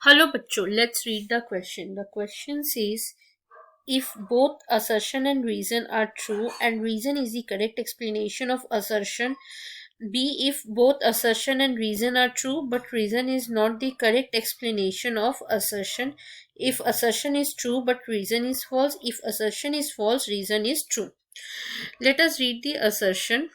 Hello bachcho, let's read the question. The question says, if both assertion and reason are true and reason is the correct explanation of assertion, B, if both assertion and reason are true but reason is not the correct explanation of assertion, if assertion is true but reason is false, if assertion is false, reason is true. Let us read the assertion,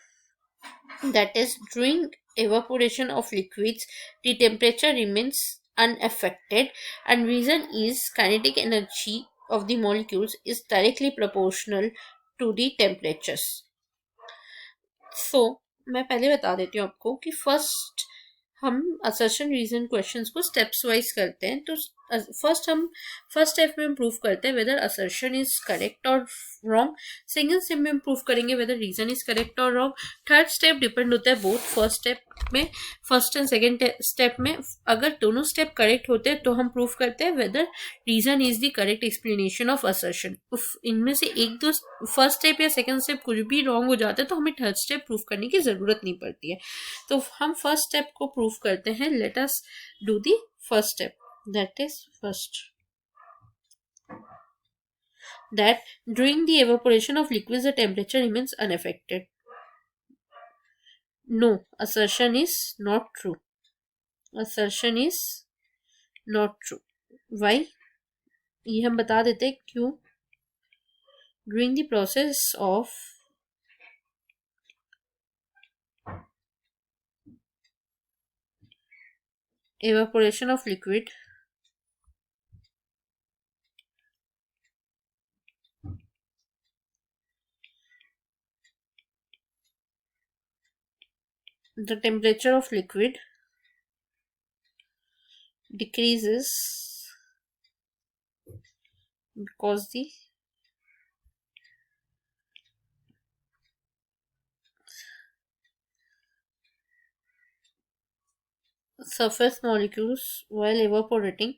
that is, during evaporation of liquids the temperature remains unaffected, and reason is kinetic energy of the molecules is directly proportional to the temperatures. So मैं पहले बता देती हूँ आपको कि first हम assertion reason questions को steps wise करते हैं. तो फर्स्ट स्टेप में हम प्रूव करते हैं वेदर असर्शन इज करेक्ट और रॉन्ग. सेकंड स्टेप में हम प्रूव करेंगे वेदर रीजन इज करेक्ट और रॉन्ग. थर्ड स्टेप डिपेंड होता है both first and second step में. अगर दोनों स्टेप करेक्ट होते हैं तो हम प्रूव करते हैं whether reason is the correct explanation of assertion. इनमें से एक दो फर्स्ट स्टेप या सेकंड स्टेप कुछ भी रॉन्ग हो जाता है तो हमें थर्ड स्टेप प्रूव करने की जरूरत नहीं पड़ती है. तो हम फर्स्ट स्टेप को प्रूव करते हैं. Let us do the first step, that is first, that during the evaporation of liquids the temperature remains unaffected. No, assertion is not true. Assertion is not true. Why? ये हम बता देते हैं क्यों. During the process of evaporation of liquid, the temperature of liquid decreases because the surface molecules while evaporating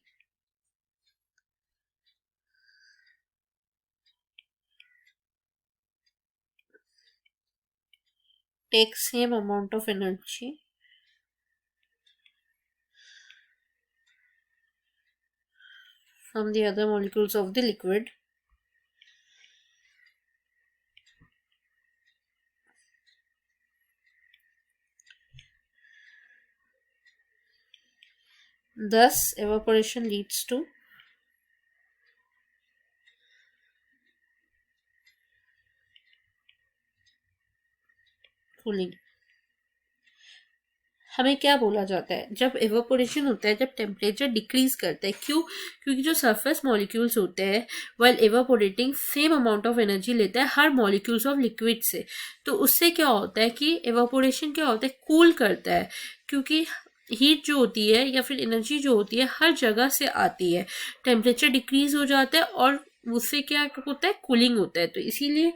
take same amount of energy from the other molecules of the liquid. Thus, evaporation leads to cooling. हमें क्या बोला जाता है जब evaporation होता है, जब temperature decrease करता है. क्यों? क्योंकि जो सरफेस मॉलिक्यूल्स होते हैं while evaporating same amount of energy लेता है हर मॉलिक्यूल्स ऑफ लिक्विड से. तो उससे क्या होता है कि एवापोरेशन क्या होता है, कूल करता है. क्योंकि हीट जो होती है या फिर एनर्जी जो होती है हर जगह से आती है, टेम्परेचर डिक्रीज हो जाता है और उससे क्या होता है, कूलिंग होता है. तो इसीलिए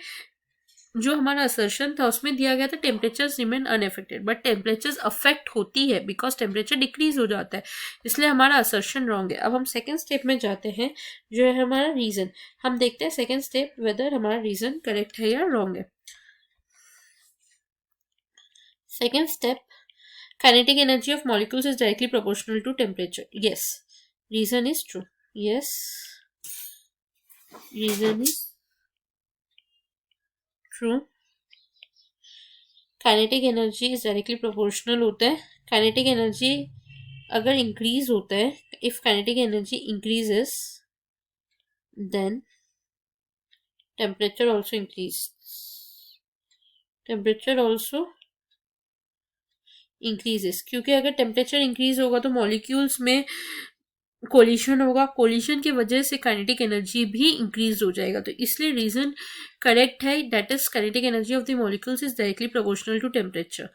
जो हमारा असर्शन था उसमें दिया गया था temperature remain unaffected, but temperature affect होती है बिकॉज टेम्परेचर डिक्रीज हो जाता है, इसलिए हमारा असर्शन रॉन्ग है. अब हम सेकेंड स्टेप में जाते हैं जो है हमारा रीजन. हम देखते हैं सेकेंड स्टेप वेदर हमारा रीजन करेक्ट है या रॉन्ग है. Second step, kinetic energy of molecules is directly proportional to temperature. Yes, reason is true. Yes, reason is true. Kinetic energy is directly proportional होता है. Kinetic energy अगर increase होता है, if kinetic energy increases then temperature also increase. Temperature also increases क्योंकि अगर temperature increase होगा तो molecules में कोलिशन होगा. कोलिशन की वजह से काइनेटिक एनर्जी भी इंक्रीज हो जाएगा. तो इसलिए रीजन करेक्ट है, that is kinetic energy of the molecules is directly proportional to temperature.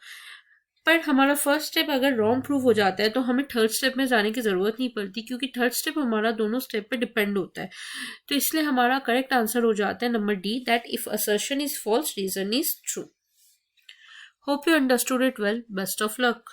पर हमारा फर्स्ट स्टेप अगर रॉन्ग प्रूव हो जाता है तो हमें थर्ड स्टेप में जाने की जरूरत नहीं पड़ती क्योंकि थर्ड स्टेप हमारा दोनों स्टेप पे डिपेंड होता है. तो इसलिए हमारा करेक्ट आंसर हो जाता है number D, that if assertion is false reason is true. Hope you understood it well. Best of luck.